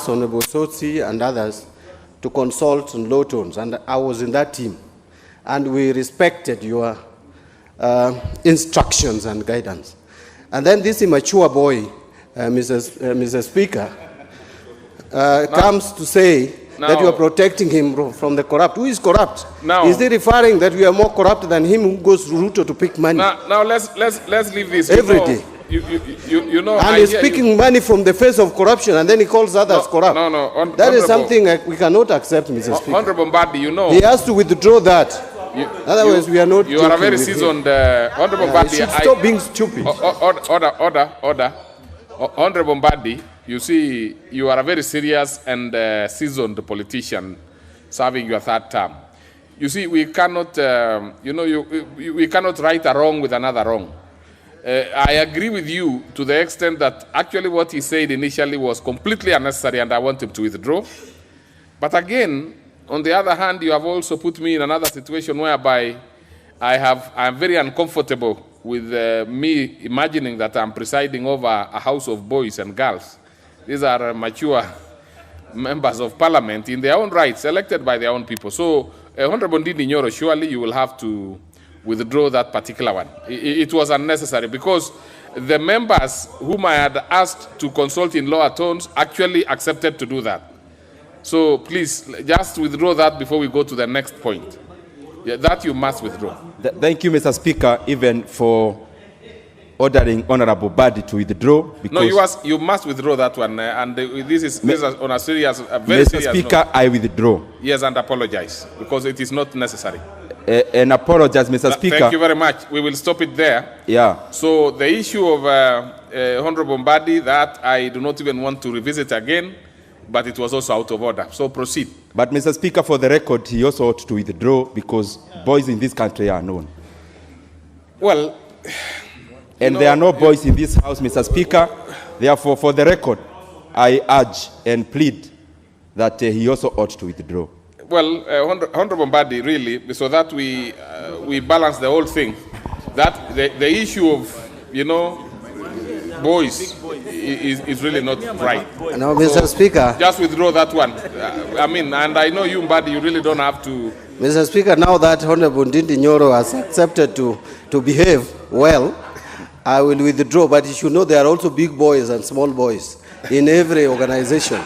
Honorable Sotsi and others to consult on low tones, and I was in that team, and we respected your instructions and guidance. And then this immature boy, Mr. Speaker, comes to say that you are protecting him from the corrupt. Who is corrupt? Is he referring that we are more corrupt than him who goes to Ruto to pick money? Now let's leave this. Every day. You know, and he's picking money from the face of corruption, and then he calls others corrupt. That is something we cannot accept, Mr. Speaker. Honorable Mbadi, you know. He has to withdraw that. Otherwise, we are not. You are a very seasoned Honorable Mbadi. Stop being stupid. Order. Honorable Mbadi, you see, you are a very serious and seasoned politician serving your third term. You see, we cannot, we cannot right a wrong with another wrong. I agree with you to the extent that actually what he said initially was completely unnecessary and I want him to withdraw. But again, on the other hand, you have also put me in another situation whereby I'm very uncomfortable with me imagining that I'm presiding over a house of boys and girls. These are mature members of parliament in their own rights, elected by their own people. So, Honorable Nyoro, surely you will have to withdraw that particular one. It was unnecessary because the members whom I had asked to consult in lower tones actually accepted to do that. So please, just withdraw that before we go to the next point. Yeah, that you must withdraw. Thank you, Mr. Speaker, even for ordering Honorable Mbadi to withdraw. Because no, you must withdraw that one. And this is on a serious, very serious Mr. Speaker, note. I withdraw. Yes, and apologize because it is not necessary. And apologize, Mr. Speaker. Thank you very much. We will stop it there. Yeah. So the issue of Honorable Mbadi, that I do not even want to revisit again, but it was also out of order. So proceed. But Mr. Speaker, for the record, he also ought to withdraw because boys in this country are known. Well, and there are no boys in this house, Mr. Speaker. Therefore, for the record, I urge and plead that he also ought to withdraw. Well, Honorable Mbadi, really, so that we balance the whole thing, that the issue of, boys is really not right. No, Mr. Speaker. Just withdraw that one. And I know you, Mbadi, you really don't have to. Mr. Speaker, now that Honorable Nyoro has accepted to behave well, I will withdraw. But you should know there are also big boys and small boys in every organization.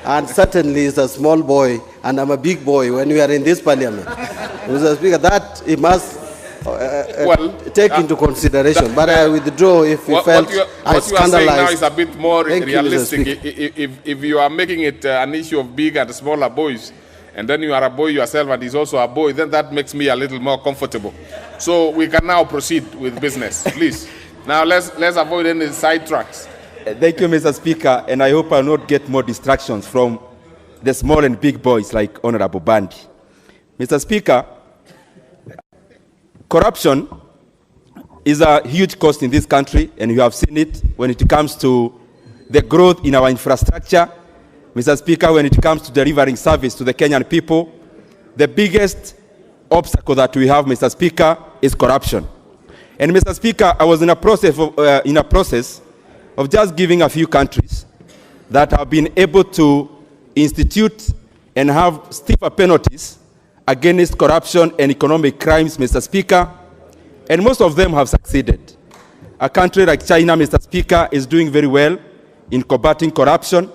And certainly is a small boy, and I'm a big boy when we are in this parliament. Mr. Speaker, that he must take into consideration. But I withdraw if he felt I scandalized. What you are saying now is a bit more realistic. If you are making it an issue of big and smaller boys, and then you are a boy yourself and he's also a boy, then that makes me a little more comfortable. So we can now proceed with business, please. Now let's avoid any sidetracks. Thank you, Mr. Speaker, and I hope I will not get more distractions from the small and big boys like Honorable Mbadi. Mr. Speaker, corruption is a huge cost in this country, and you have seen it when it comes to the growth in our infrastructure. Mr. Speaker, when it comes to delivering service to the Kenyan people, the biggest obstacle that we have, Mr. Speaker, is corruption. And Mr. Speaker, I was in a process of just giving a few countries that have been able to institute and have stiffer penalties against corruption and economic crimes, Mr. Speaker, and most of them have succeeded. A country like China, Mr. Speaker, is doing very well in combating corruption.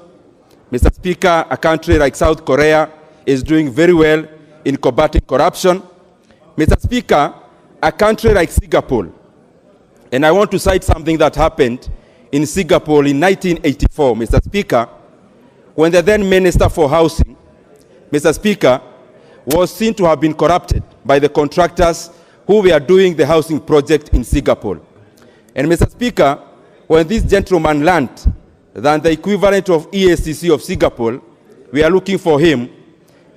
Mr. Speaker, a country like South Korea is doing very well in combating corruption. Mr. Speaker, a country like Singapore, and I want to cite something that happened in Singapore in 1984, Mr. Speaker, when the then Minister for Housing, Mr. Speaker, was seen to have been corrupted by the contractors who were doing the housing project in Singapore. And Mr. Speaker, when this gentleman learned that the equivalent of EACC of Singapore, we are looking for him,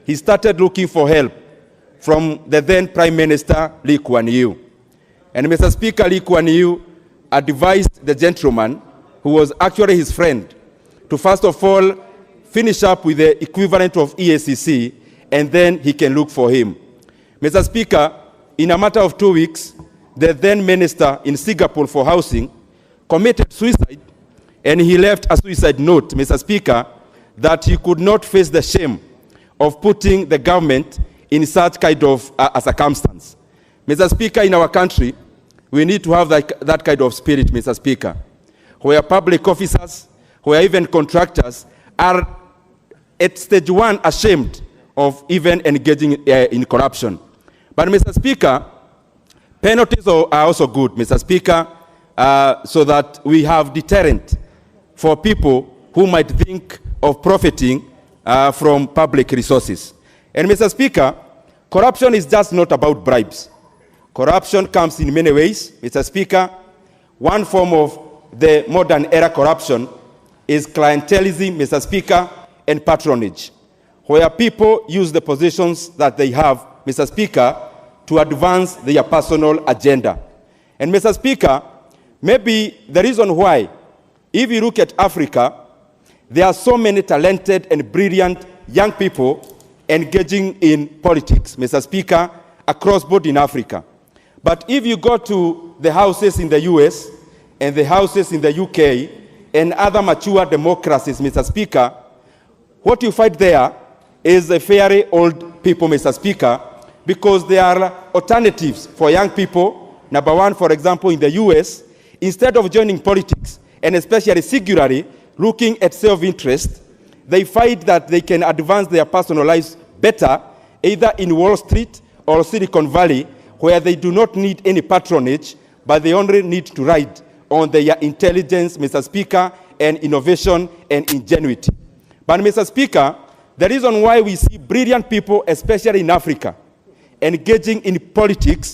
he started looking for help from the then Prime Minister Lee Kuan Yew. And Mr. Speaker, Lee Kuan Yew advised the gentleman, who was actually his friend, to first of all finish up with the equivalent of EACC, and then he can look for him. Mr. Speaker, in a matter of 2 weeks, the then minister in Singapore for housing committed suicide, and he left a suicide note, Mr. Speaker, that he could not face the shame of putting the government in such kind of a circumstance. Mr. Speaker, in our country, we need to have that kind of spirit, Mr. Speaker, where public officers, where even contractors are at stage one ashamed of even engaging in corruption. But Mr. Speaker, penalties are also good, Mr. Speaker, so that we have deterrent for people who might think of profiting from public resources. And Mr. Speaker, corruption is just not about bribes. Corruption comes in many ways, Mr. Speaker. One form of the modern era corruption is clientelism, Mr. Speaker, and patronage, where people use the positions that they have, Mr. Speaker, to advance their personal agenda. And Mr. Speaker, maybe the reason why, if you look at Africa, there are so many talented and brilliant young people engaging in politics, Mr. Speaker, across board in Africa. But if you go to the houses in the US and the houses in the UK and other mature democracies, Mr. Speaker, what you find there is a very old people, Mr. Speaker, because there are alternatives for young people. Number one, for example, in the US, instead of joining politics, and especially singularly looking at self-interest, they find that they can advance their personal lives better, either in Wall Street or Silicon Valley, where they do not need any patronage, but they only need to ride on their intelligence, Mr. Speaker, and innovation and ingenuity. But Mr. Speaker, the reason why we see brilliant people, especially in Africa, engaging in politics